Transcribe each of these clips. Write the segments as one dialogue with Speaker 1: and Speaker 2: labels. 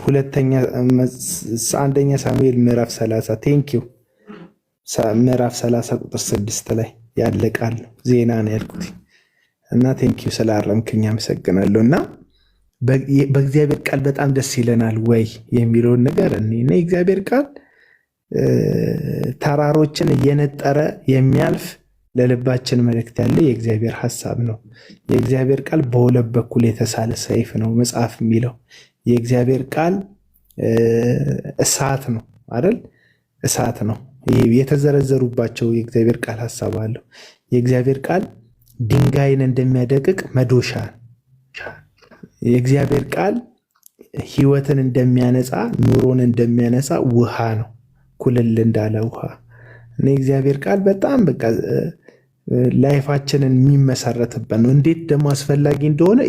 Speaker 1: ሁለተኛ አንደኛ ሳሙኤል ምዕራፍ 30 ቴንኪው ምዕራፍ 30 ቁጥር 6 ላይ ያለ ቃል ነው። ዜና ነው ያልኩት እና ቴንኪው ስላረምክኝ አመሰግናለሁ። እና በእግዚአብሔር ቃል በጣም ደስ ይለናል ወይ የሚለውን ነገር እኔ እግዚአብሔር ቃል ተራሮችን እየነጠረ የሚያልፍ ለልባችን መልእክት ያለ የእግዚአብሔር ሐሳብ ነው። የእግዚአብሔር ቃል በሁለት በኩል የተሳለ ሰይፍ ነው መጽሐፍ የሚለው። የእግዚአብሔር ቃል እሳት ነው አይደል? እሳት ነው። ይሄ የተዘረዘሩባቸው የእግዚአብሔር ቃል ሐሳብ አለው። የእግዚአብሔር ቃል ድንጋይን እንደሚያደቅቅ መዶሻ፣ የእግዚአብሔር ቃል ሕይወትን እንደሚያነጻ ኑሮን እንደሚያነጻ ውሃ ነው፣ ኩልል እንዳለ ውሃ። እኔ እግዚአብሔር ቃል በጣም በቃ ላይፋችንን የሚመሰረትበት ነው። እንዴት ደግሞ አስፈላጊ እንደሆነ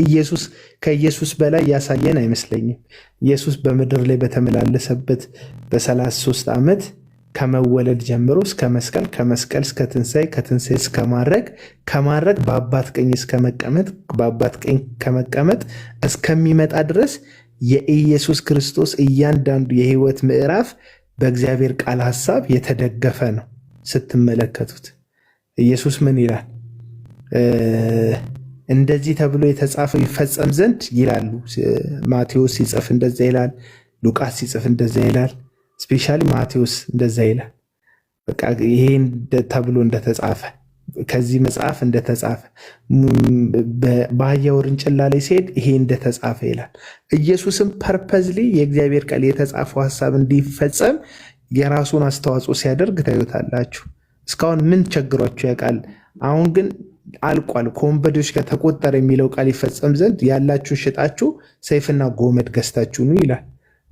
Speaker 1: ከኢየሱስ በላይ ያሳየን አይመስለኝም። ኢየሱስ በምድር ላይ በተመላለሰበት በ33 ዓመት ከመወለድ ጀምሮ እስከ መስቀል፣ ከመስቀል እስከ ትንሣኤ፣ ከትንሣኤ እስከ ከማድረግ በአባት ቀኝ እስከ መቀመጥ፣ በአባት ቀኝ ከመቀመጥ እስከሚመጣ ድረስ የኢየሱስ ክርስቶስ እያንዳንዱ የህይወት ምዕራፍ በእግዚአብሔር ቃል ሐሳብ የተደገፈ ነው። ስትመለከቱት ኢየሱስ ምን ይላል? እንደዚህ ተብሎ የተጻፈው ይፈጸም ዘንድ ይላሉ። ማቴዎስ ሲጽፍ እንደዛ ይላል፣ ሉቃስ ሲጽፍ እንደዛ ይላል፣ ስፔሻሊ ማቴዎስ እንደዛ ይላል። በቃ ይሄ ተብሎ እንደተጻፈ ከዚህ መጽሐፍ እንደተጻፈ በአህያ ውርንጭላ ላይ ሲሄድ ይሄ እንደተጻፈ ይላል። ኢየሱስም ፐርፐዝሊ የእግዚአብሔር ቃል የተጻፈው ሐሳብ እንዲፈጸም የራሱን አስተዋጽኦ ሲያደርግ ታዩታላችሁ። እስካሁን ምን ቸግሯችሁ ያውቃል? አሁን ግን አልቋል። ከወንበዴዎች ጋር ተቆጠረ የሚለው ቃል ይፈጸም ዘንድ ያላችሁን ሽጣችሁ ሰይፍና ጎመድ ገዝታችሁ ነው ይላል።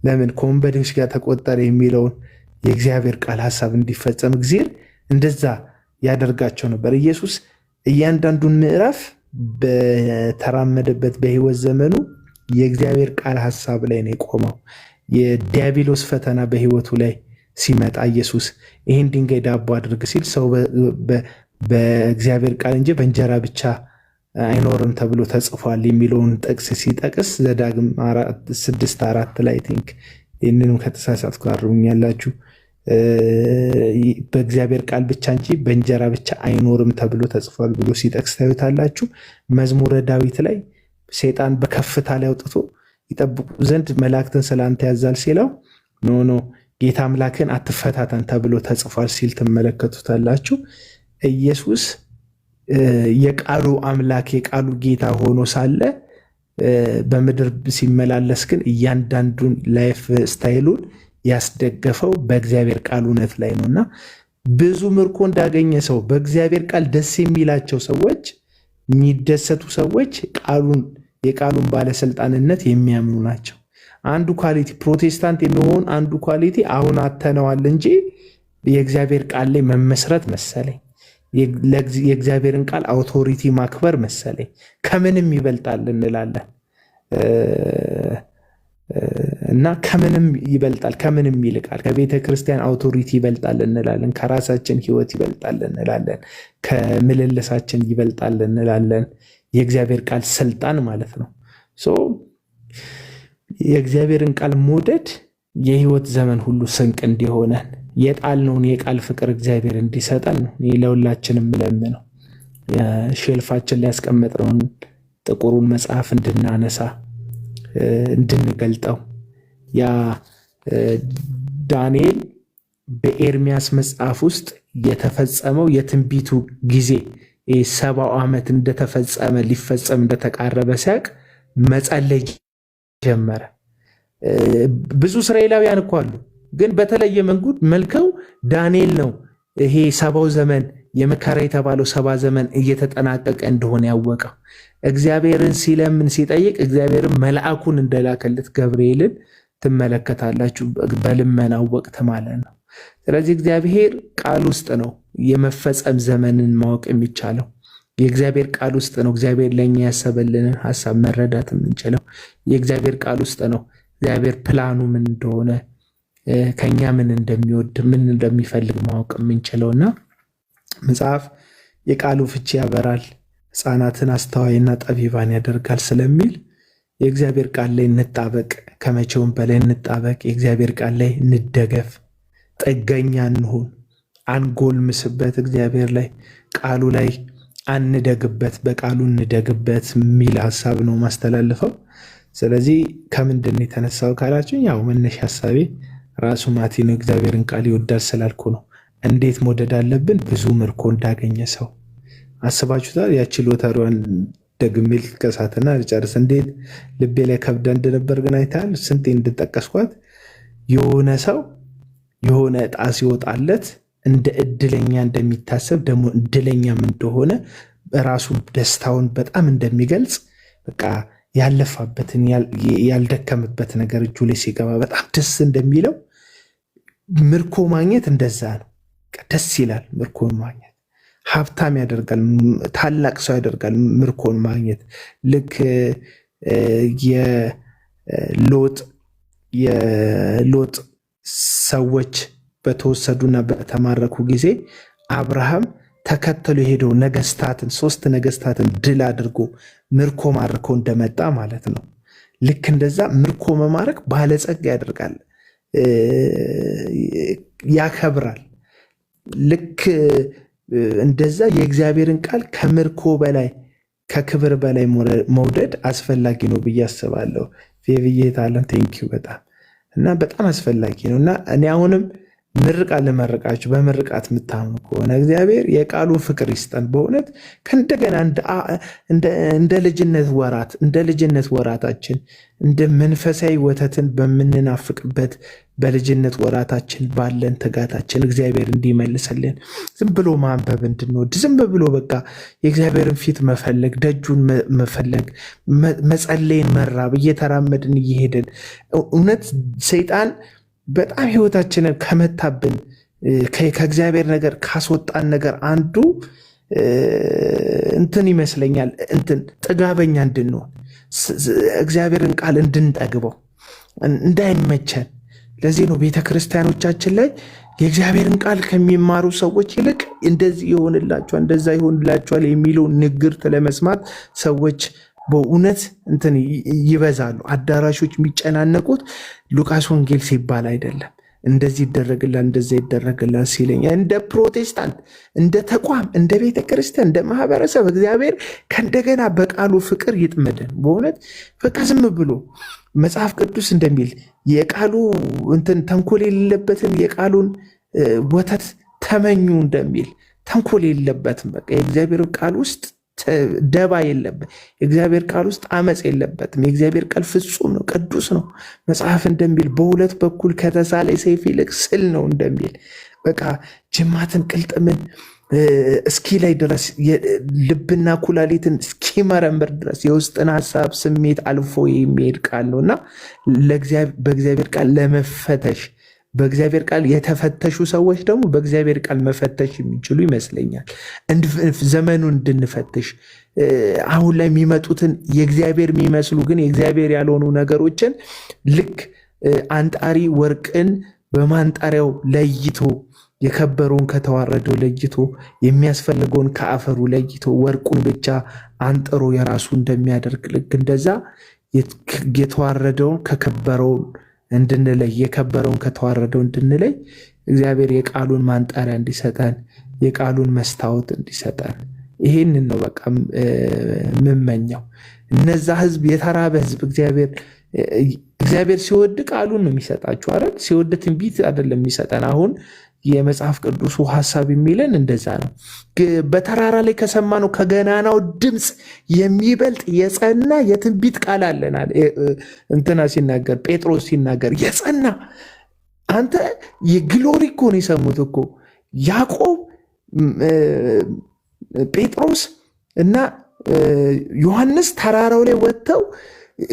Speaker 1: ለምን? ከወንበዴዎች ጋር ተቆጠረ የሚለውን የእግዚአብሔር ቃል ሐሳብ እንዲፈጸም እግዚአብሔር እንደዛ ያደርጋቸው ነበር። ኢየሱስ እያንዳንዱን ምዕራፍ በተራመደበት በህይወት ዘመኑ የእግዚአብሔር ቃል ሐሳብ ላይ ነው የቆመው። የዲያብሎስ ፈተና በህይወቱ ላይ ሲመጣ ኢየሱስ ይህን ድንጋይ ዳቦ አድርግ ሲል ሰው በእግዚአብሔር ቃል እንጂ በእንጀራ ብቻ አይኖርም ተብሎ ተጽፏል የሚለውን ጥቅስ ሲጠቅስ ዘዳግም 6:4 ላይ ቲንክ ይህንንም ከተሳሳትኩ አርሙኛላችሁ። በእግዚአብሔር ቃል ብቻ እንጂ በእንጀራ ብቻ አይኖርም ተብሎ ተጽፏል ብሎ ሲጠቅስ ታዩታላችሁ። መዝሙረ ዳዊት ላይ ሰይጣን በከፍታ ላይ አውጥቶ ይጠብቁ ዘንድ መላእክትን ስላንተ ያዛል ሲለው ኖ ጌታ አምላክን አትፈታተን ተብሎ ተጽፏል ሲል ትመለከቱታላችሁ። ኢየሱስ የቃሉ አምላክ የቃሉ ጌታ ሆኖ ሳለ በምድር ሲመላለስ ግን እያንዳንዱን ላይፍ ስታይሉን ያስደገፈው በእግዚአብሔር ቃል እውነት ላይ ነውና ብዙ ምርኮ እንዳገኘ ሰው በእግዚአብሔር ቃል ደስ የሚላቸው ሰዎች የሚደሰቱ ሰዎች የቃሉን ባለስልጣንነት የሚያምኑ ናቸው። አንዱ ኳሊቲ ፕሮቴስታንት የሚሆን አንዱ ኳሊቲ አሁን አተነዋል እንጂ የእግዚአብሔር ቃል ላይ መመስረት መሰለኝ፣ የእግዚአብሔርን ቃል አውቶሪቲ ማክበር መሰለኝ ከምንም ይበልጣል እንላለን እና ከምንም ይበልጣል፣ ከምንም ይልቃል። ከቤተ ክርስቲያን አውቶሪቲ ይበልጣል እንላለን፣ ከራሳችን ህይወት ይበልጣል እንላለን፣ ከምልልሳችን ይበልጣል እንላለን። የእግዚአብሔር ቃል ስልጣን ማለት ነው። የእግዚአብሔርን ቃል መውደድ የህይወት ዘመን ሁሉ ስንቅ እንዲሆነን የጣልነውን የቃል ፍቅር እግዚአብሔር እንዲሰጠን ነው ለሁላችንም የምለምነው። ሼልፋችን ላይ ያስቀመጥነውን ጥቁሩን መጽሐፍ እንድናነሳ እንድንገልጠው ያ ዳንኤል በኤርሚያስ መጽሐፍ ውስጥ የተፈጸመው የትንቢቱ ጊዜ 70 ዓመት እንደተፈጸመ ሊፈጸም እንደተቃረበ ሲያቅ መጸለይ ጀመረ። ብዙ እስራኤላውያን እኮ አሉ፣ ግን በተለየ መንገድ መልከው ዳንኤል ነው ይሄ 70 ዘመን የመከራ የተባለው 70 ዘመን እየተጠናቀቀ እንደሆነ ያወቀው። እግዚአብሔርን ሲለምን ሲጠይቅ እግዚአብሔርን መልአኩን እንደላከለት ገብርኤልን ትመለከታላችሁ፣ በልመናው ወቅት ማለት ነው። ስለዚህ እግዚአብሔር ቃል ውስጥ ነው የመፈጸም ዘመንን ማወቅ የሚቻለው። የእግዚአብሔር ቃል ውስጥ ነው እግዚአብሔር ለኛ ያሰበልንን ሐሳብ መረዳት የምንችለው። የእግዚአብሔር ቃል ውስጥ ነው እግዚአብሔር ፕላኑ ምን እንደሆነ ከኛ ምን እንደሚወድ ምን እንደሚፈልግ ማወቅ የምንችለውና መጽሐፍ የቃሉ ፍቺ ያበራል፣ ሕፃናትን አስተዋይና ጠቢባን ያደርጋል ስለሚል የእግዚአብሔር ቃል ላይ እንጣበቅ፣ ከመቼውም በላይ እንጣበቅ። የእግዚአብሔር ቃል ላይ እንደገፍ፣ ጥገኛ እንሁን፣ አንጎልምስበት። እግዚአብሔር ላይ ቃሉ ላይ አንደግበት፣ በቃሉ እንደግበት የሚል ሀሳብ ነው ማስተላልፈው። ስለዚህ ከምንድን የተነሳው ካላችሁ ያው መነሻ ሀሳቤ ራሱ ማቲ ነው። እግዚአብሔርን ቃል ይወዳል ስላልኩ ነው። እንዴት መውደድ አለብን? ብዙ ምርኮ እንዳገኘ ሰው አስባችሁታል? ያቺ ሎተሪዋን ደግሜ ልጥቀሳትና ልጨርስ። እንዴት ልቤ ላይ ከብዳ እንደነበር ግን አይተሃል? ስንቴ እንድጠቀስኳት። የሆነ ሰው የሆነ ዕጣ ሲወጣለት እንደ እድለኛ እንደሚታሰብ ደግሞ እድለኛም እንደሆነ ራሱ ደስታውን በጣም እንደሚገልጽ በቃ ያለፋበትን ያልደከምበት ነገር እጁ ላይ ሲገባ በጣም ደስ እንደሚለው ምርኮ ማግኘት እንደዛ ነው። ደስ ይላል። ምርኮን ማግኘት ሀብታም ያደርጋል፣ ታላቅ ሰው ያደርጋል። ምርኮን ማግኘት ልክ የሎጥ ሰዎች በተወሰዱና በተማረኩ ጊዜ አብርሃም ተከተሉ የሄደው ነገስታትን 3 ነገስታትን ድል አድርጎ ምርኮ ማርኮ እንደመጣ ማለት ነው። ልክ እንደዛ ምርኮ መማረክ ባለጸጋ ያደርጋል፣ ያከብራል። ልክ እንደዛ የእግዚአብሔርን ቃል ከምርኮ በላይ ከክብር በላይ መውደድ አስፈላጊ ነው ብዬ አስባለሁ። ፌብዬ ታለን ቴንኪው በጣም እና በጣም አስፈላጊ ነው። እና እኔ አሁንም ምርቃት ልመርቃችሁ፣ በምርቃት የምታምኑ ከሆነ እግዚአብሔር የቃሉን ፍቅር ይስጠን። በእውነት ከእንደገና እንደ ልጅነት ወራታችን እንደ መንፈሳዊ ወተትን በምንናፍቅበት በልጅነት ወራታችን ባለን ትጋታችን እግዚአብሔር እንዲመልሰልን ዝም ብሎ ማንበብ እንድንወድ፣ ዝም ብሎ በቃ የእግዚአብሔርን ፊት መፈለግ፣ ደጁን መፈለግ፣ መጸለይን መራብ፣ እየተራመድን እየሄድን እውነት ሰይጣን በጣም ህይወታችንን ከመታብን ከእግዚአብሔር ነገር ካስወጣን ነገር አንዱ እንትን ይመስለኛል ጥጋበኛ እንድንሆን እግዚአብሔርን ቃል እንድንጠግበው እንዳይመቸን። ለዚህ ነው ቤተ ክርስቲያኖቻችን ላይ የእግዚአብሔርን ቃል ከሚማሩ ሰዎች ይልቅ እንደዚህ ይሆንላቸዋል እንደዛ ይሆንላቸዋል የሚለው ንግርት ለመስማት ሰዎች በእውነት ይበዛሉ። አዳራሾች የሚጨናነቁት ሉቃስ ወንጌል ሲባል አይደለም። እንደዚህ ይደረግላል እንደዛ ይደረግላል ሲለኝ እንደ ፕሮቴስታንት እንደ ተቋም እንደ ቤተ ክርስቲያን እንደ ማህበረሰብ እግዚአብሔር ከእንደገና በቃሉ ፍቅር ይጥመደን። በእውነት በቃ ዝም ብሎ መጽሐፍ ቅዱስ እንደሚል የቃሉ ተንኮል የሌለበትን የቃሉን ወተት ተመኙ እንደሚል ተንኮል የሌለበትም። በቃ የእግዚአብሔር ቃል ውስጥ ደባ የለበት። የእግዚአብሔር ቃል ውስጥ አመፅ የለበትም። የእግዚአብሔር ቃል ፍጹም ነው፣ ቅዱስ ነው። መጽሐፍ እንደሚል በሁለት በኩል ከተሳለ ሰይፍ ይልቅ ስል ነው እንደሚል በቃ ጅማትን ቅልጥምን እስኪ ላይ ድረስ ልብና ኩላሊትን እስኪመረምር ድረስ የውስጥን ሀሳብ ስሜት አልፎ የሚሄድ ቃል ነው እና በእግዚአብሔር ቃል ለመፈተሽ በእግዚአብሔር ቃል የተፈተሹ ሰዎች ደግሞ በእግዚአብሔር ቃል መፈተሽ የሚችሉ ይመስለኛል። ዘመኑን እንድንፈትሽ አሁን ላይ የሚመጡትን የእግዚአብሔር የሚመስሉ ግን የእግዚአብሔር ያልሆኑ ነገሮችን ልክ አንጣሪ ወርቅን በማንጣሪያው ለይቶ የከበረውን ከተዋረደው ለይቶ የሚያስፈልገውን ከአፈሩ ለይቶ ወርቁን ብቻ አንጥሮ የራሱ እንደሚያደርግ ልክ እንደዛ የተዋረደውን ከከበረውን እንድንለይ የከበረውን ከተዋረደው እንድንለይ እግዚአብሔር የቃሉን ማንጣሪያ እንዲሰጠን የቃሉን መስታወት እንዲሰጠን ይሄንን ነው በቃ የምመኘው። እነዛ ህዝብ የተራበ ህዝብ እግዚአብሔር ሲወድ ቃሉን ነው የሚሰጣችሁ አይደል? ሲወድ ትንቢት አይደለም የሚሰጠን። አሁን የመጽሐፍ ቅዱሱ ሐሳብ የሚለን እንደዛ ነው። በተራራ ላይ ከሰማነው ከገናናው ድምፅ የሚበልጥ የጸና የትንቢት ቃል አለናል። ሲናገር ጴጥሮስ ሲናገር የጸና አንተ የግሎሪ እኮ ነው የሰሙት እኮ ያዕቆብ፣ ጴጥሮስ እና ዮሐንስ ተራራው ላይ ወጥተው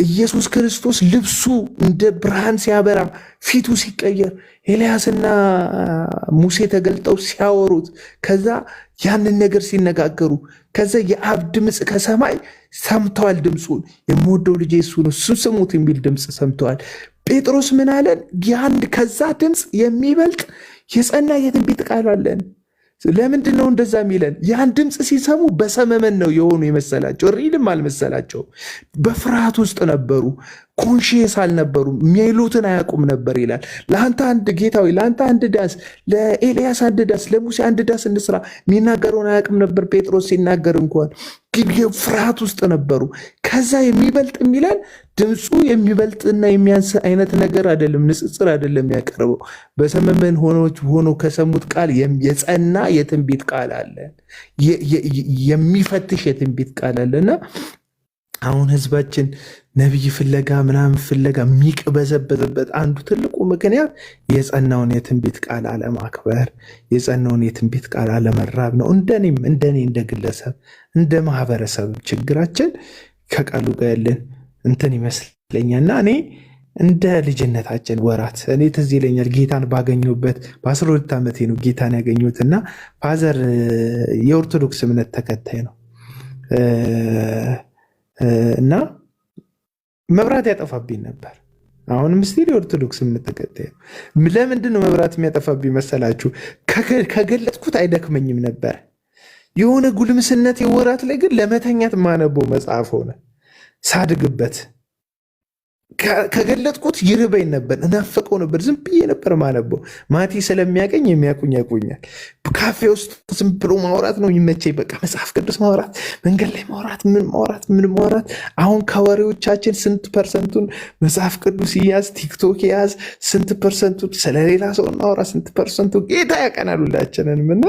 Speaker 1: ኢየሱስ ክርስቶስ ልብሱ እንደ ብርሃን ሲያበራ ፊቱ ሲቀየር ኤልያስና ሙሴ ተገልጠው ሲያወሩት ከዛ ያንን ነገር ሲነጋገሩ ከዛ የአብ ድምፅ ከሰማይ ሰምተዋል። ድምፁን የምወደው ልጄ እሱ ነው እሱን ስሙት የሚል ድምፅ ሰምተዋል። ጴጥሮስ ምን አለን? ከዛ ድምፅ የሚበልጥ የጸና የትንቢት ቃል አለን። ለምንድን ነው እንደዛ የሚለን? ያን ድምፅ ሲሰሙ በሰመመን ነው የሆኑ የመሰላቸው፣ ሪልም አልመሰላቸው። በፍርሃት ውስጥ ነበሩ፣ ኮንሽየስ አልነበሩም፣ የሚሉትን አያውቁም ነበር ይላል። ለአንተ አንድ ጌታዊ፣ ለአንተ አንድ ዳስ፣ ለኤልያስ አንድ ዳስ፣ ለሙሴ አንድ ዳስ እንስራ፣ የሚናገረውን አያውቅም ነበር ጴጥሮስ ሲናገር እንኳን። ግን ፍርሃት ውስጥ ነበሩ። ከዛ የሚበልጥ የሚለን ድምፁ የሚበልጥና የሚያንስ አይነት ነገር አይደለም፣ ንጽጽር አይደለም ያቀርበው። በሰመመን ሆኖ ከሰሙት ቃል የጸና የትንቢት ቃል አለ፣ የሚፈትሽ የትንቢት ቃል አለና አሁን ህዝባችን ነቢይ ፍለጋ ምናምን ፍለጋ የሚቅበዘበዝበት አንዱ ትልቁ ምክንያት የጸናውን የትንቢት ቃል አለማክበር፣ የጸናውን የትንቢት ቃል አለመራብ ነው። እንደኔ እንደ ግለሰብ እንደ ማህበረሰብ ችግራችን ከቃሉ ጋር ያለን እንትን ይመስለኛልና እኔ እንደ ልጅነታችን ወራት እኔ ትዝ ይለኛል ጌታን ባገኘሁበት በ12 ዓመቴ ነው ጌታን ያገኘሁትና ፋዘር የኦርቶዶክስ እምነት ተከታይ ነው እና መብራት ያጠፋብኝ ነበር። አሁንም ስቲል የኦርቶዶክስ እምነት ተከታይ ነው። ለምንድን ነው መብራት የሚያጠፋብኝ መሰላችሁ? ከገለጥኩት አይደክመኝም ነበር። የሆነ ጉልምስነት የወራት ላይ ግን ለመተኛት ማነበው መጽሐፍ ሆነ። ሳድግበት ከገለጥኩት ይርበኝ ነበር፣ እናፈቀው ነበር። ዝም ብዬ ነበር ማነበው። ማቲ ስለሚያቀኝ የሚያቁኝ ያቁኛል። ካፌ ውስጥ ዝም ብሎ ማውራት ነው የሚመቸኝ። በቃ መጽሐፍ ቅዱስ ማውራት፣ መንገድ ላይ ምን ማውራት። አሁን ከወሬዎቻችን ስንት ፐርሰንቱን መጽሐፍ ቅዱስ ይያዝ፣ ቲክቶክ ይያዝ፣ ስንት ፐርሰንቱን ስለሌላ ሰው እናወራ፣ ስንት ፐርሰንቱ ጌታ ያቀናል ሁላችንንም። እና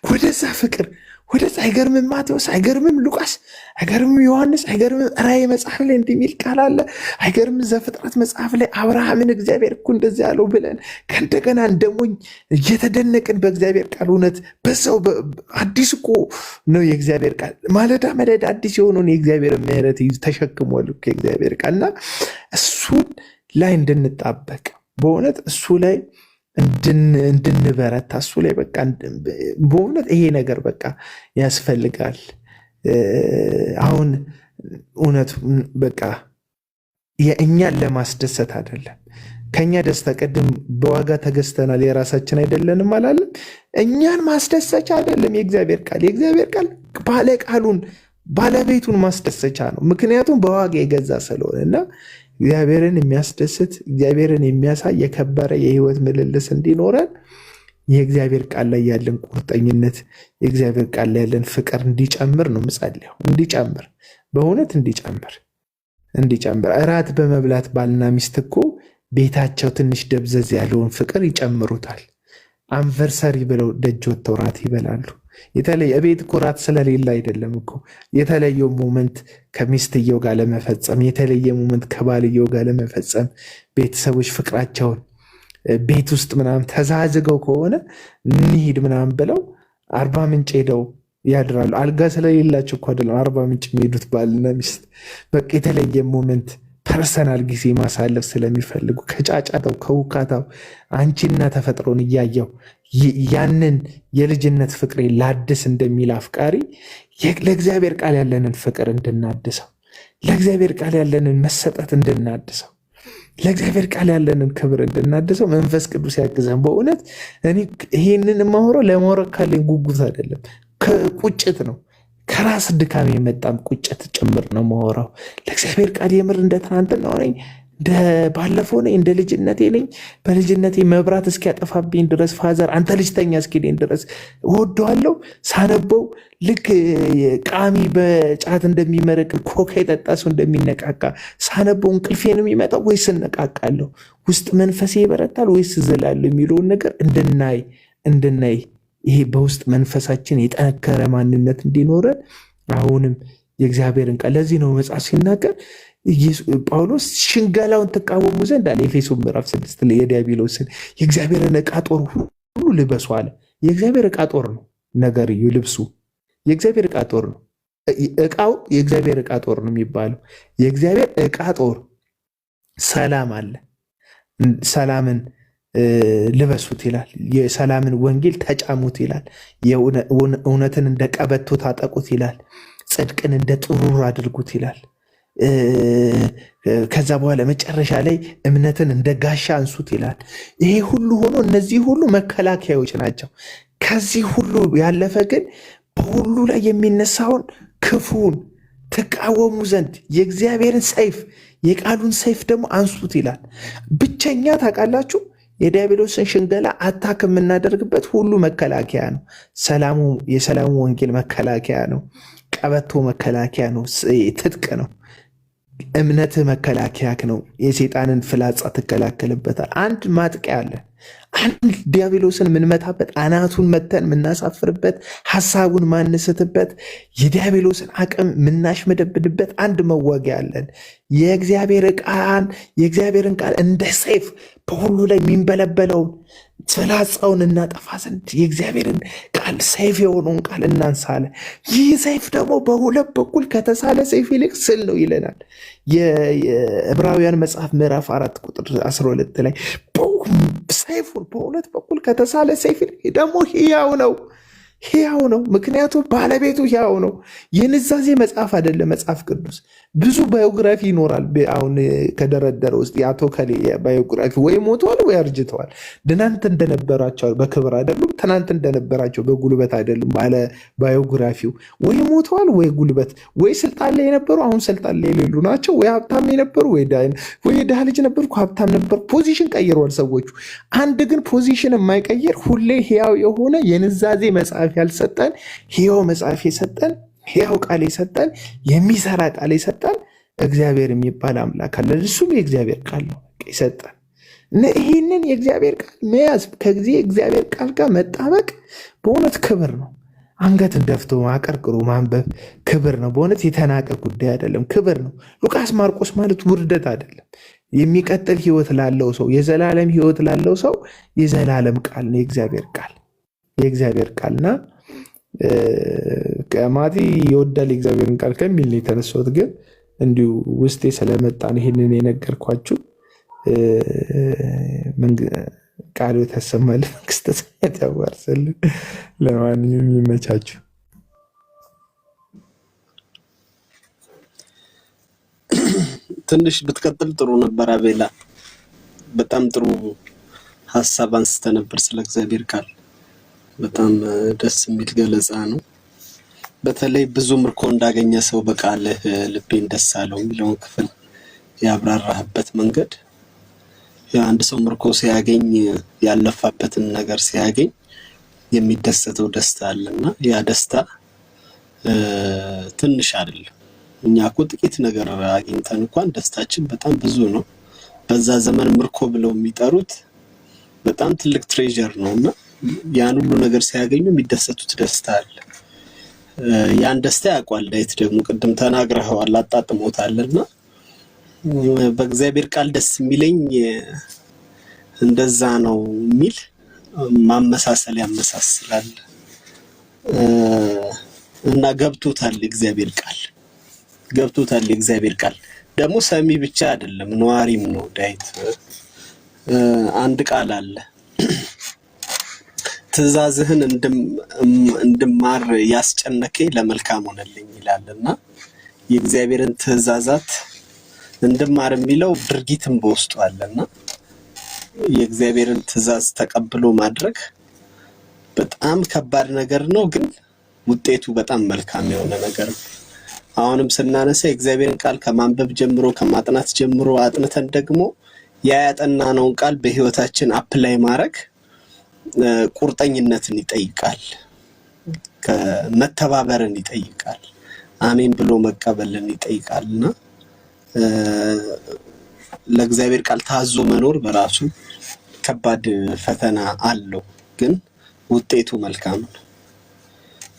Speaker 1: ወደዛ ፍቅር ወደዛ አይገርምም ማቴዎስ፣ አይገርምም ሉቃስ፣ አይገርምም ዮሐንስ፣ አይገርምም ራእይ መጽሐፍ ላይ እንዲህ የሚል ቃል አለ፣ አይገርምም ዘፍጥረት መጽሐፍ ላይ አብርሃምን እግዚአብሔር እኮ እንደዚህ ያለው ብለን ከእንደገና እንደሞኝ እየተደነቅን በእግዚአብሔር ቃል እውነት በሰው አዲስ እኮ ነው የእግዚአብሔር ቃል። ማለዳ አዲስ የሆነውን የእግዚአብሔር ምሕረት ተሸክሟል እኮ የእግዚአብሔር ቃል። እና እሱን ላይ እንድንጣበቅ በእውነት እሱ ላይ እንድንበረታ እሱ ላይ በቃ በእውነት ይሄ ነገር በቃ ያስፈልጋል። አሁን እውነት በቃ የእኛን ለማስደሰት አይደለም። ከኛ ደስታ ቅድም በዋጋ ተገዝተናል የራሳችን አይደለንም አላለም። እኛን ማስደሰቻ አይደለም የእግዚአብሔር ቃል ባለቃሉን ባለቤቱን ማስደሰቻ ነው። ምክንያቱም በዋጋ የገዛ ስለሆነ እና እግዚአብሔርን የሚያስደስት እግዚአብሔርን የሚያሳይ የከበረ የህይወት ምልልስ እንዲኖረን የእግዚአብሔር ቃል ላይ ያለን ቁርጠኝነት የእግዚአብሔር ቃል ላይ ያለን ፍቅር እንዲጨምር ነው ምጸልየው። እንዲጨምር በእውነት እንዲጨምር። እራት በመብላት ባልና ሚስት እኮ ቤታቸው ትንሽ ደብዘዝ ያለውን ፍቅር ይጨምሩታል። አንቨርሰሪ ብለው ደጅ ወጥተው ራት ይበላሉ። የተለየ ቤት እኮ ራት ስለሌለ አይደለም እኮ የተለየው ሞመንት ከሚስትየው ጋር ለመፈጸም የተለየ ሞመንት ከባልየው ጋር ለመፈጸም ቤተሰቦች ፍቅራቸውን ቤት ውስጥ ምናምን ተዛዝገው ከሆነ እንሂድ ምናምን ብለው አርባ ምንጭ ሄደው ያድራሉ። አልጋ ስለሌላቸው እኮ አይደለም አርባ ምንጭ የሚሄዱት ባልና ሚስት። በቃ የተለየ ሞመንት ፐርሰናል ጊዜ ማሳለፍ ስለሚፈልጉ ከጫጫታው ከውካታው አንቺና ተፈጥሮን እያየው ያንን የልጅነት ፍቅሬ ላድስ እንደሚል አፍቃሪ ለእግዚአብሔር ቃል ያለንን ፍቅር እንድናድሰው፣ ለእግዚአብሔር ቃል ያለንን መሰጠት እንድናድሰው፣ ለእግዚአብሔር ቃል ያለንን ክብር እንድናድሰው መንፈስ ቅዱስ ያግዘን። በእውነት እኔ ይሄንን የማወራው ለማውራት ካለኝ ጉጉት አይደለም፣ ከቁጭት ነው። ከራስ ድካም የመጣም ቁጭት ጭምር ነው ማወራው። ለእግዚአብሔር ቃል የምር እንደ ትናንትና ነኝ፣ እንደ ባለፈው ነኝ፣ እንደ ልጅነቴ ነኝ። በልጅነቴ መብራት እስኪያጠፋብኝ ድረስ ፋዘር አንተ ልጅተኛ እስኪለኝ ድረስ እወደዋለሁ። ሳነበው ልክ ቃሚ በጫት እንደሚመረቅ ኮካ የጠጣ ሰው እንደሚነቃቃ ሳነበው እንቅልፌ ነው የሚመጣው ወይስ እነቃቃለሁ? ውስጥ መንፈሴ ይበረታል ወይስ እዘላለሁ? የሚለውን ነገር እንድናይ ይሄ በውስጥ መንፈሳችን የጠነከረ ማንነት እንዲኖረን አሁንም የእግዚአብሔርን ቃል ለዚህ ነው መጽሐፍ ሲናገር ጳውሎስ ሽንገላውን ትቃወሙ ዘንድ አለ ኤፌሶን ምዕራፍ 6 ላይ የዲያብሎስን የእግዚአብሔርን ዕቃ ጦር ሁሉ ልበሱ አለ። የእግዚአብሔር ዕቃ ጦር ነው ነገርዩ፣ ልብሱ የእግዚአብሔር ዕቃ ጦር ነው። ዕቃው የእግዚአብሔር ዕቃ ጦር ነው የሚባለው። የእግዚአብሔር ዕቃ ጦር ሰላም አለ። ሰላምን ልበሱት ይላል። የሰላምን ወንጌል ተጫሙት ይላል። እውነትን እንደ ቀበቶ ታጠቁት ይላል። ጽድቅን እንደ ጥሩር አድርጉት ይላል። ከዛ በኋላ መጨረሻ ላይ እምነትን እንደ ጋሻ አንሱት ይላል። ይሄ ሁሉ ሆኖ እነዚህ ሁሉ መከላከያዎች ናቸው። ከዚህ ሁሉ ያለፈ ግን በሁሉ ላይ የሚነሳውን ክፉን ትቃወሙ ዘንድ የእግዚአብሔርን ሰይፍ የቃሉን ሰይፍ ደግሞ አንሱት ይላል። ብቸኛ ታውቃላችሁ የዲያብሎስን ሽንገላ አታክ የምናደርግበት ሁሉ መከላከያ ነው። የሰላሙ ወንጌል መከላከያ ነው። ቀበቶ መከላከያ ነው። ትጥቅ ነው። እምነት መከላከያ ነው። የሰይጣንን ፍላጻ ትከላከልበታል። አንድ ማጥቂያ አለን። አንድ ዲያብሎስን የምንመታበት አናቱን መተን የምናሳፍርበት ሐሳቡን ማንስትበት የዲያብሎስን አቅም የምናሽመደብድበት አንድ መዋጊያ አለን። የእግዚአብሔርን ቃል እንደ ሰይፍ በሁሉ ላይ የሚንበለበለውን ፍላጻውን እናጠፋ ዘንድ የእግዚአብሔርን ቃል ሰይፍ የሆነውን ቃል እናንሳለ። ይህ ሰይፍ ደግሞ በሁለት በኩል ከተሳለ ሰይፍ ይልቅ ስል ነው ይለናል የዕብራውያን መጽሐፍ ምዕራፍ 4 ቁጥር 12 ላይ ሰይፉን በሁለት በኩል ከተሳለ ሰይፍ ደግሞ ሕያው ነው። ምክንያቱም ባለቤቱ ሕያው ነው። የንዛዜ መጽሐፍ አይደለም መጽሐፍ ቅዱስ። ብዙ ባዮግራፊ ይኖራል። አሁን ከደረደረ ውስጥ የአቶ ከሌ ባዮግራፊ ወይ ሞተዋል ወይ አርጅተዋል። ትናንት እንደነበራቸው በክብር አይደሉም፣ ትናንት እንደነበራቸው በጉልበት አይደሉም። ባለ ባዮግራፊው ወይ ሞተዋል ወይ ጉልበት፣ ወይ ስልጣን ላይ የነበሩ አሁን ስልጣን ላይ የሌሉ ናቸው፣ ወይ ሀብታም የነበሩ ወይ ድሃ ልጅ ነበርኩ ሀብታም ነበርኩ። ፖዚሽን ቀይረዋል ሰዎቹ። አንድ ግን ፖዚሽን የማይቀይር ሁሌ ሕያው የሆነ የንዛዜ መጽሐፍ ያልሰጠን ሕያው መጽሐፍ የሰጠን ሕያው ቃል የሰጠን የሚሰራ ቃል የሰጠን እግዚአብሔር የሚባል አምላክ አለ። እሱም የእግዚአብሔር ቃል ነው የሰጠን። ይህንን የእግዚአብሔር ቃል መያዝ ከጊዜ እግዚአብሔር ቃል ጋር መጣበቅ በእውነት ክብር ነው። አንገትን ደፍቶ አቀርቅሮ ማንበብ ክብር ነው። በእውነት የተናቀ ጉዳይ አይደለም፣ ክብር ነው። ሉቃስ ማርቆስ ማለት ውርደት አይደለም። የሚቀጥል ሕይወት ላለው ሰው፣ የዘላለም ሕይወት ላለው ሰው የዘላለም ቃል ነው የእግዚአብሔር ቃልና ማቲ ይወዳል የእግዚአብሔርን ቃል ከሚል ነው የተነሳሁት። ግን እንዲሁ ውስጤ ስለመጣን ይህንን የነገርኳችሁ። ቃሉ ተሰማልን፣ መንግስተ ሰማያት ያዋርስልን። ለማንኛውም ይመቻችሁ።
Speaker 2: ትንሽ ብትቀጥል ጥሩ ነበር አቤላ። በጣም ጥሩ ሀሳብ አንስተ ነበር ስለ እግዚአብሔር ቃል። በጣም ደስ የሚል ገለጻ ነው። በተለይ ብዙ ምርኮ እንዳገኘ ሰው በቃልህ ልቤን ደስ አለው የሚለውን ክፍል ያብራራህበት መንገድ፣ አንድ ሰው ምርኮ ሲያገኝ ያለፋበትን ነገር ሲያገኝ የሚደሰተው ደስታ አለና ያ ደስታ ትንሽ አይደለም። እኛ እኮ ጥቂት ነገር አግኝተን እንኳን ደስታችን በጣም ብዙ ነው። በዛ ዘመን ምርኮ ብለው የሚጠሩት በጣም ትልቅ ትሬዠር ነውና ያን ሁሉ ነገር ሲያገኙ የሚደሰቱት ደስታ አለ። ያን ደስታ ያውቃል ዳዊት። ደግሞ ቅድም ተናግረኸዋል፣ አጣጥሞታልና በእግዚአብሔር ቃል ደስ የሚለኝ እንደዛ ነው የሚል ማመሳሰል ያመሳስላል እና ገብቶታል። የእግዚአብሔር ቃል ደግሞ ሰሚ ብቻ አይደለም ነዋሪም ነው ዳዊት። አንድ ቃል አለ ትእዛዝህን እንድማር ያስጨነቀኝ ለመልካም ሆነልኝ ይላልና የእግዚአብሔርን ትእዛዛት እንድማር የሚለው ድርጊትም በውስጡ አለና የእግዚአብሔርን ትእዛዝ ተቀብሎ ማድረግ በጣም ከባድ ነገር ነው፣ ግን ውጤቱ በጣም መልካም የሆነ ነገር ነው። አሁንም ስናነሳ የእግዚአብሔርን ቃል ከማንበብ ጀምሮ ከማጥናት ጀምሮ አጥንተን ደግሞ ያጠናነውን ቃል በህይወታችን አፕላይ ማድረግ ቁርጠኝነትን ይጠይቃል፣ መተባበርን ይጠይቃል፣ አሜን ብሎ መቀበልን ይጠይቃልና ለእግዚአብሔር ቃል ታዞ መኖር በራሱ ከባድ ፈተና አለው፣ ግን ውጤቱ መልካም ነው፣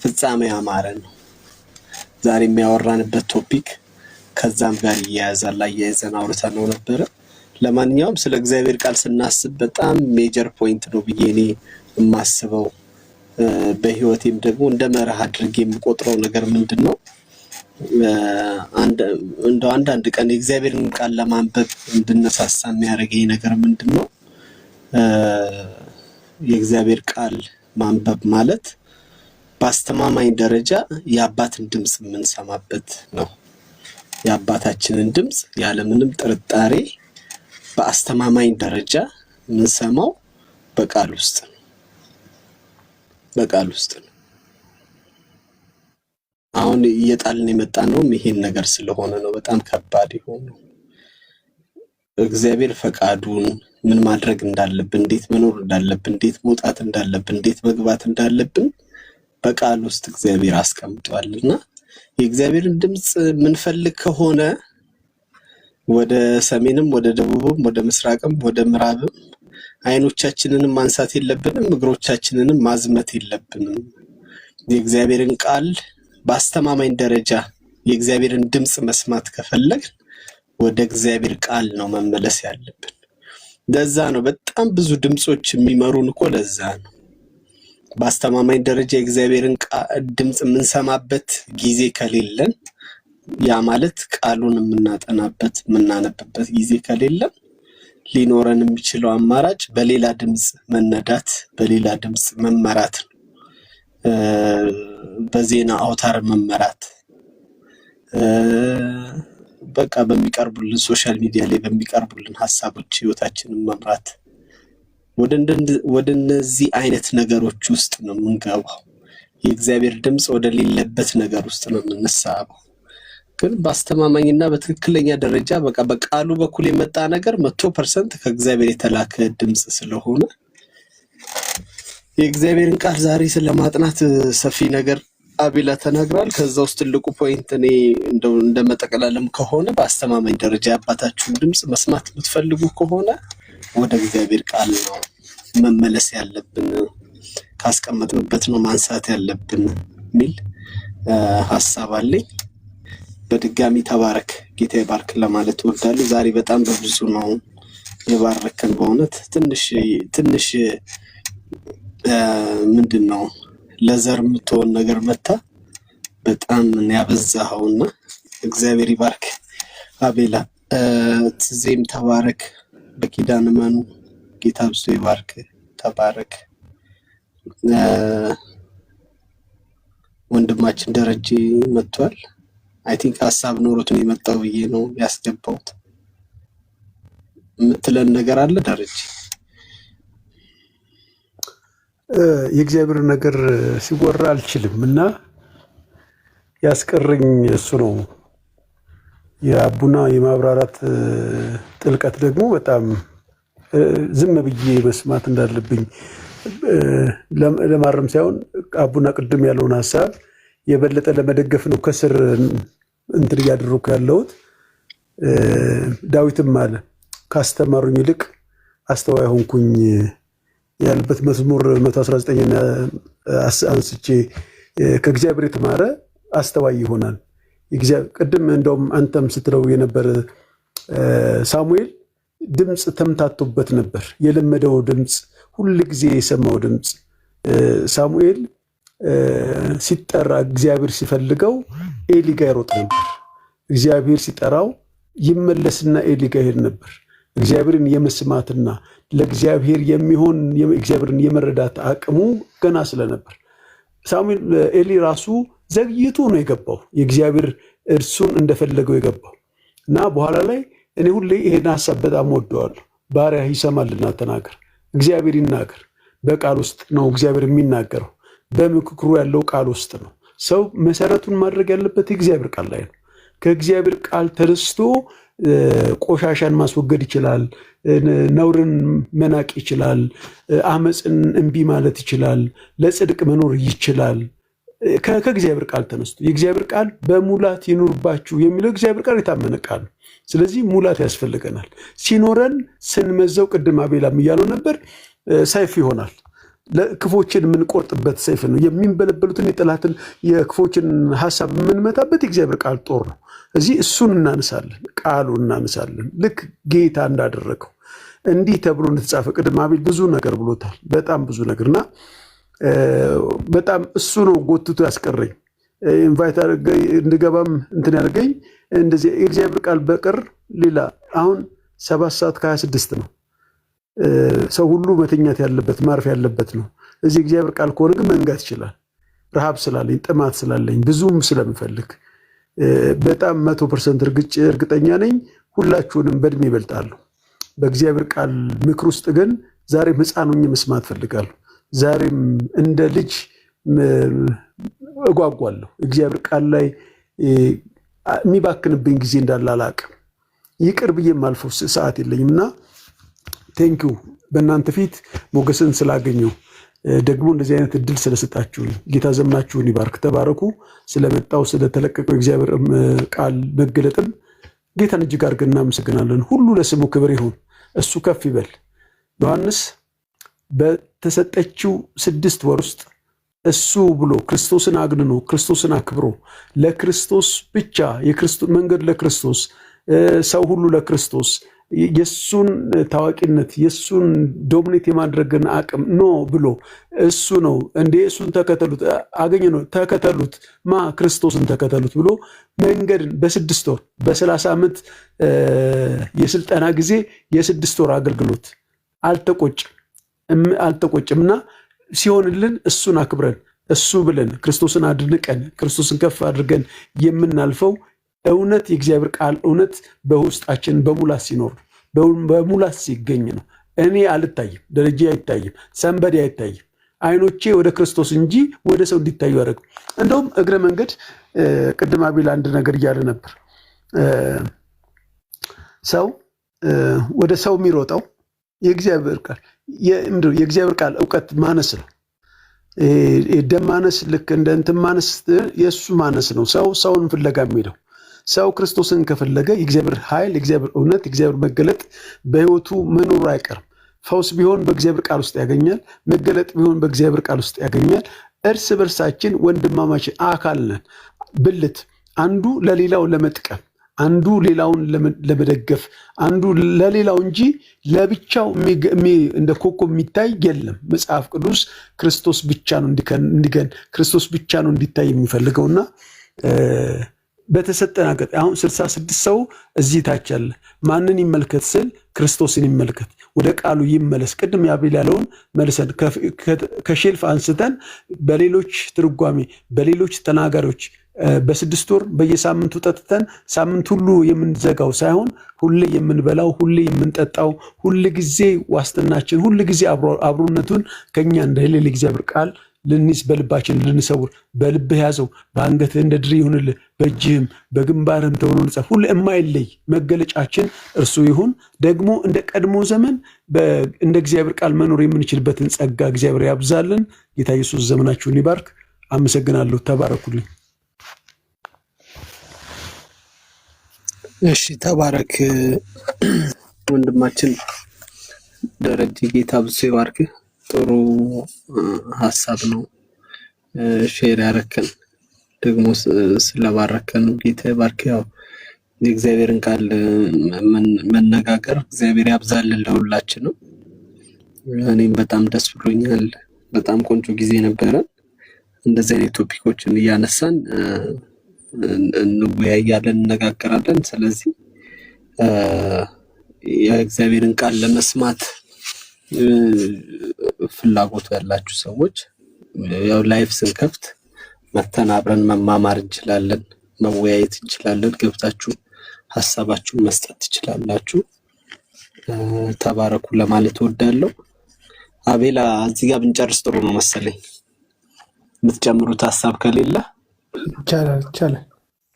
Speaker 2: ፍጻሜ ያማረ ነው። ዛሬ የሚያወራንበት ቶፒክ ከዛም ጋር ይያያዛል። አያይዘን አውርተነው ነበረ። ለማንኛውም ስለ እግዚአብሔር ቃል ስናስብ በጣም ሜጀር ፖይንት ነው ብዬ እኔ የማስበው በህይወቴም ደግሞ እንደ መርህ አድርጌ የምቆጥረው ነገር ምንድነው፣ አንዳንድ ቀን የእግዚአብሔርን ቃል ለማንበብ እንድነሳሳ የሚያደርገኝ ነገር ምንድነው፣ የእግዚአብሔር ቃል ማንበብ ማለት በአስተማማኝ ደረጃ የአባትን ድምጽ የምንሰማበት ነው። የአባታችንን ድምጽ ያለምንም ጥርጣሬ በአስተማማኝ ደረጃ የምንሰማው በቃል ውስጥ ነው። በቃል ውስጥ ነው። አሁን እየጣልን የመጣ ነው ይሄን ነገር ስለሆነ ነው በጣም ከባድ የሆነው። እግዚአብሔር ፈቃዱን ምን ማድረግ እንዳለብን፣ እንዴት መኖር እንዳለብን፣ እንዴት መውጣት እንዳለብን፣ እንዴት መግባት እንዳለብን በቃል ውስጥ እግዚአብሔር አስቀምጧልና የእግዚአብሔርን ድምጽ ምንፈልግ ከሆነ ወደ ሰሜንም ወደ ደቡብም ወደ ምስራቅም ወደ ምዕራብም አይኖቻችንንም ማንሳት የለብንም፣ እግሮቻችንንም ማዝመት የለብንም። የእግዚአብሔርን ቃል በአስተማማኝ ደረጃ የእግዚአብሔርን ድምጽ መስማት ከፈለግ ወደ እግዚአብሔር ቃል ነው መመለስ ያለብን። ለዛ ነው በጣም ብዙ ድምጾች የሚመሩን እኮ ለዛ ነው። በአስተማማኝ ደረጃ የእግዚአብሔርን ድምጽ የምንሰማበት ጊዜ ከሌለን ያ ማለት ቃሉን የምናጠናበት የምናነብበት ጊዜ ከሌለን ሊኖረን የሚችለው አማራጭ በሌላ ድምጽ መነዳት፣ በሌላ ድምጽ መመራት ነው። በዜና አውታር መመራት፣ በቃ በሚቀርቡልን ሶሻል ሚዲያ ላይ በሚቀርቡልን ሐሳቦች ህይወታችንን መምራት፣ ወደ እነዚህ አይነት ነገሮች ውስጥ ነው የምንገባው። የእግዚአብሔር ድምጽ ወደ ሌለበት ነገር ውስጥ ነው የምንሳበው። ግን በአስተማማኝና በትክክለኛ ደረጃ በቃ በቃሉ በኩል የመጣ ነገር 100% ከእግዚአብሔር የተላከ ድምጽ ስለሆነ የእግዚአብሔርን ቃል ዛሬ ስለማጥናት ሰፊ ነገር አቤላ ተናግራል። ከዛ ውስጥ ትልቁ ፖይንት እኔ እንደመጠቀላለም ከሆነ በአስተማማኝ ደረጃ አባታችሁን ድምጽ መስማት የምትፈልጉ ከሆነ ወደ እግዚአብሔር ቃል ነው መመለስ ያለብን፣ ካስቀመጥንበት ነው ማንሳት ያለብን ሚል ሐሳብ አለኝ። በድጋሚ ተባረክ፣ ጌታ ይባርክ ለማለት እወዳለሁ። ዛሬ በጣም በብዙ ነው የባረከን። በእውነት ትንሽ ምንድነው ለዘር የምትሆን ነገር መታ በጣም ያበዛኸውና እግዚአብሔር ይባርክ። አቤላ ትዜም ተባረክ፣ በኪዳን መኑ፣ ጌታ ብሶ ይባርክ፣ ተባረክ። ወንድማችን ደረጀ መጥቷል። አይ ቲንክ ሐሳብ ኖሮት ነው የመጣው ብዬ ነው ያስገባውት። የምትለን ነገር አለ ደረጀ?
Speaker 3: የእግዚአብሔር ነገር ሲወራ አልችልም እና ያስቀረኝ እሱ ነው። የአቡና የማብራራት ጥልቀት ደግሞ በጣም ዝም ብዬ መስማት እንዳለብኝ ለማረም ሳይሆን አቡና ቅድም ያለውን ሐሳብ የበለጠ ለመደገፍ ነው ከስር እንትን እያደረኩ ያለሁት። ዳዊትም አለ ካስተማሩኝ ይልቅ አስተዋይ ሆንኩኝ ያለበት መዝሙር 119 አንስቼ ከእግዚአብሔር የተማረ አስተዋይ ይሆናል። ቅድም እንደውም አንተም ስትለው የነበር ሳሙኤል ድምፅ ተምታቶበት ነበር። የለመደው ድምፅ፣ ሁል ጊዜ የሰማው ድምፅ። ሳሙኤል ሲጠራ እግዚአብሔር ሲፈልገው ኤሊ ጋር ይሮጥ ነበር። እግዚአብሔር ሲጠራው ይመለስና ኤሊ ጋር ይሄድ ነበር። እግዚአብሔርን የመስማትና ለእግዚአብሔር የሚሆን እግዚአብሔርን የመረዳት አቅሙ ገና ስለነበር ሳሙኤል ኤሊ ራሱ ዘግይቶ ነው የገባው፣ የእግዚአብሔር እርሱን እንደፈለገው የገባው እና በኋላ ላይ እኔ ሁሌ ይሄን ሐሳብ በጣም ወደዋለሁ። ባሪያ ይሰማልና ተናገር። እግዚአብሔር ይናገር። በቃል ውስጥ ነው እግዚአብሔር የሚናገረው። በምክክሩ ያለው ቃል ውስጥ ነው። ሰው መሰረቱን ማድረግ ያለበት የእግዚአብሔር ቃል ላይ ነው። ከእግዚአብሔር ቃል ተነስቶ ቆሻሻን ማስወገድ ይችላል። ነውርን መናቅ ይችላል። አመፅን እምቢ ማለት ይችላል። ለጽድቅ መኖር ይችላል። ከእግዚአብሔር ቃል ተነስቶ የእግዚአብሔር ቃል በሙላት ይኑርባችሁ የሚለው እግዚአብሔር ቃል የታመነ ቃል ነው። ስለዚህ ሙላት ያስፈልገናል። ሲኖረን ስንመዘው ቅድም አቤላም እያለው ነበር ሰይፍ ይሆናል። ለክፎችን የምንቆርጥበት ሰይፍ ነው። የሚንበለበሉትን የጠላትን የክፎችን ሐሳብ የምንመታበት የእግዚአብሔር ቃል ጦር ነው። እዚህ እሱን እናነሳለን፣ ቃሉ እናነሳለን። ልክ ጌታ እንዳደረገው እንዲህ ተብሎ እንደተጻፈ ቅድም አቤል ብዙ ነገር ብሎታል። በጣም ብዙ ነገርና በጣም እሱ ነው ጎትቶ ያስቀረኝ። ኢንቫይት እንድገባም እንትን ያደርገኝ እንደዚህ የእግዚአብሔር ቃል በቀር ሌላ አሁን 7:26 ነው። ሰው ሁሉ መተኛት ያለበት ማረፍ ያለበት ነው። እዚህ እግዚአብሔር ቃል ከሆነ ግን መንጋት ይችላል። ረሃብ ስላለኝ ጥማት ስላለኝ ብዙም ስለምፈልግ በጣም 100% እርግጠኛ ነኝ ሁላችሁንም በእድሜ ይበልጣሉ። በእግዚአብሔር ቃል ምክር ውስጥ ግን ዛሬ ሕፃን ሆኜ መስማት ፈልጋለሁ። ዛሬም እንደ ልጅ እጓጓለሁ። እግዚአብሔር ቃል ላይ የሚባክንብኝ ጊዜ እንዳለ አላቅም። ይቅር ብዬ የማልፈው ሰዓት የለኝም እና ቴንኪው በእናንተ ፊት ሞገስን ስላገኘው ደግሞ እንደዚህ አይነት እድል ስለሰጣችሁኝ ጌታ ዘመናችሁን ይባርክ። ተባረኩ። ስለመጣው ስለተለቀቀው እግዚአብሔር ቃል መገለጥም ጌታን እጅግ አድርገን እናመሰግናለን። ሁሉ ለስሙ ክብር ይሁን፣ እሱ ከፍ ይበል። ዮሐንስ በተሰጠችው 6 ወር ውስጥ እሱ ብሎ ክርስቶስን አግንኖ ክርስቶስን አክብሮ ለክርስቶስ ብቻ የክርስቶስ መንገድ ለክርስቶስ ሰው ሁሉ ለክርስቶስ የሱን ታዋቂነት የሱን ዶሚኔት የማድረግን አቅም ኖ ብሎ እሱ ነው እንዴ እሱን ተከተሉት አገኘ ነው ተከተሉት ክርስቶስን ተከተሉት ብሎ መንገድን በ6 ወር በ30 ዓመት የስልጠና ጊዜ የ6 ወር አገልግሎት አልተቆጭምና ሲሆንልን እሱን አክብረን እሱ ብለን ክርስቶስን አድንቀን ክርስቶስን ከፍ አድርገን የምናልፈው እውነት የእግዚአብሔር ቃል እውነት በውስጣችን በሙላት ሲኖር በሙላት ሲገኝ ነው። እኔ አልታይም፣ ደረጃ አይታይም፣ ሰንበዴ አይታይም። አይኖቼ ወደ ክርስቶስ እንጂ ወደ ሰው እንዲታዩ ያደረግ። እንደውም እግረ መንገድ ቅድም አቤል አንድ ነገር እያለ ነበር። ሰው ወደ ሰው የሚሮጠው የእግዚአብሔር ቃል እውቀት ማነስ ነው። ደም ማነስ ልክ እንደ እንትን ማነስ የእሱ ማነስ ነው። ሰውን ፍለጋ የሚሄደው ሰው ክርስቶስን ከፈለገ የእግዚአብሔር ኃይል የእግዚአብሔር እውነት የእግዚአብሔር መገለጥ በህይወቱ መኖሩ አይቀርም። ፈውስ ቢሆን በእግዚአብሔር ቃል ውስጥ ያገኛል። መገለጥ ቢሆን በእግዚአብሔር ቃል ውስጥ ያገኛል። እርስ በርሳችን ወንድማማች አካል ነን። ብልት አንዱ ለሌላው ለመጥቀም አንዱ ሌላውን ለመደገፍ አንዱ ለሌላው እንጂ ለብቻው እንደ ኮከብ የሚታይ የለም። መጽሐፍ ቅዱስ ክርስቶስ ብቻ ነው እንዲገን ክርስቶስ ብቻ ነው እንዲታይ የሚፈልገውና በተሰጠን አገጥ አሁን 66 ሰው እዚህ ታች አለ። ማንን ይመልከት ስል ክርስቶስን ይመልከት፣ ወደ ቃሉ ይመለስ። ቅድም ያቤል ያለውን መልሰን ከሼልፍ አንስተን በሌሎች ትርጓሜ በሌሎች ተናጋሪዎች በ6 ወር በየሳምንቱ ጠጥተን ሳምንት ሁሉ የምንዘጋው ሳይሆን ሁሌ የምንበላው ሁሌ የምንጠጣው ሁል ጊዜ ዋስትናችን ሁል ጊዜ አብሮነቱን ከኛ እንደሌለ እግዚአብሔር ቃል ልንይዝ በልባችን ልንሰውር። በልብህ ያዘው በአንገትህ እንደ ድሪ ይሁንልህ በእጅህም በግንባርህም ተብሎ ልጻፍ። ሁሉ የማይለይ መገለጫችን እርሱ ይሁን። ደግሞ እንደ ቀድሞ ዘመን እንደ እግዚአብሔር ቃል መኖር የምንችልበትን ጸጋ እግዚአብሔር ያብዛልን። ጌታ ኢየሱስ ዘመናችሁን ይባርክ። አመሰግናለሁ። ተባረኩልኝ።
Speaker 2: እሺ ተባረክ ወንድማችን ደረጀ። ጌታ ብዙ ይባርክ። ጥሩ ሀሳብ ነው ሼር ያረከን፣ ደግሞ ስለባረከን ጌታ ይባርክ። ያው የእግዚአብሔርን ቃል መነጋገር እግዚአብሔር ያብዛልን ለሁላችንም። እኔም በጣም ደስ ብሎኛል። በጣም ቆንጆ ጊዜ ነበረ። እንደዚህ አይነት ቶፒኮችን እያነሳን እንወያያለን፣ እንነጋገራለን። ስለዚህ የእግዚአብሔርን ቃል ለመስማት ፍላጎቱ ያላችሁ ሰዎች ያው ላይፍ ስንከፍት መተን አብረን መማማር እንችላለን፣ መወያየት እንችላለን። ገብታችሁ ሀሳባችሁን መስጠት ትችላላችሁ። ተባረኩ ለማለት እወዳለሁ። አቤላ እዚህ ጋር ብንጨርስ ጥሩ ነው መሰለኝ። የምትጨምሩት ሀሳብ ከሌለ
Speaker 1: ይቻላል።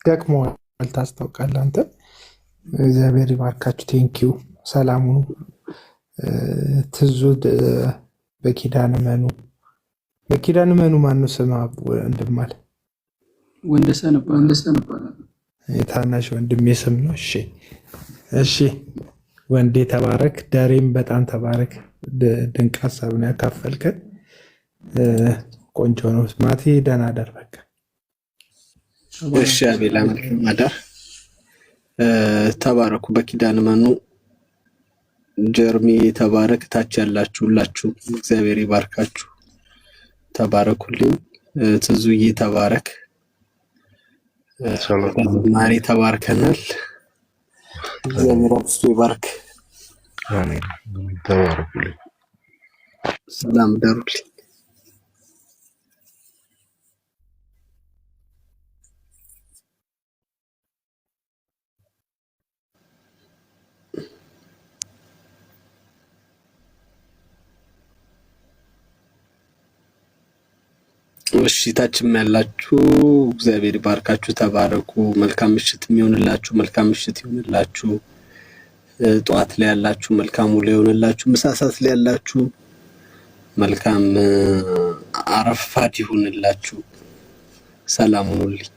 Speaker 1: ደክሞሃል ታስታውቃለህ አንተ። እግዚአብሔር ይባርካችሁ። ቴንኪው። ሰላሙኑ ትዙ በኪዳነ መኑ ማነው ስም ወንድማል
Speaker 4: ወንደሰን ይባላል።
Speaker 1: የታናሽ ወንድሜ ስም ነው። እሺ ወንዴ ተባረክ። ዳሬም በጣም ተባረክ። ድንቅ ሀሳብ ነው ያካፈልከን። ቆንጆ ነው። ማቴ ደህና አደር። በቃ
Speaker 2: እሺ አቤላ መልካም አዳር። ተባረኩ። በኪዳነ መኑ ጀርሚ ተባረክ። ታች ያላችሁ ሁላችሁ እግዚአብሔር ይባርካችሁ። ተባረኩልኝ። ትዙዬ ተባረክ። ማሪ ተባርከናል። እግዚአብሔር አብዝቶ ይባርክ።
Speaker 5: አሜን። ተባረኩልኝ።
Speaker 2: ሰላም ደሩልኝ። እሺ ታችም ያላችሁ እግዚአብሔር ይባርካችሁ፣ ተባረኩ። መልካም ምሽት የሚሆንላችሁ፣ መልካም ምሽት ይሆንላችሁ። ጠዋት ላይ ያላችሁ መልካም ውሎ ይሆንላችሁ። ምሳ ሰዓት ላይ ያላችሁ መልካም አረፋድ ይሁንላችሁ። ሰላም ሁኑልኝ።